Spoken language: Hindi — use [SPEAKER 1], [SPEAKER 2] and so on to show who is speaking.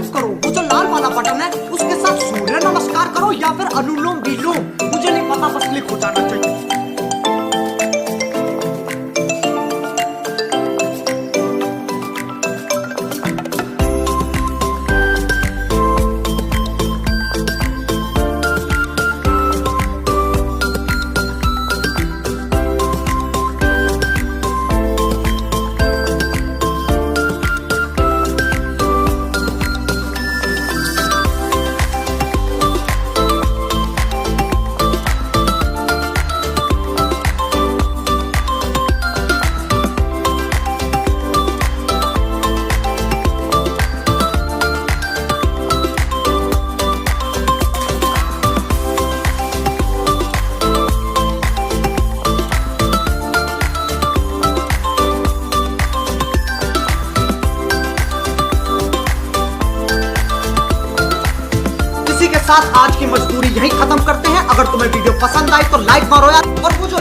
[SPEAKER 1] सब्सक्राइब करो, वो जो लाल वाला बटन है उसके साथ सूर्य नमस्कार करो या फिर अनुलोम विलोम, मुझे नहीं पता, बस क्लिक हो जाना चाहिए। इसी के साथ आज की मजदूरी यहीं खत्म करते हैं। अगर तुम्हें वीडियो पसंद आई तो लाइक मारो यार, और वो जो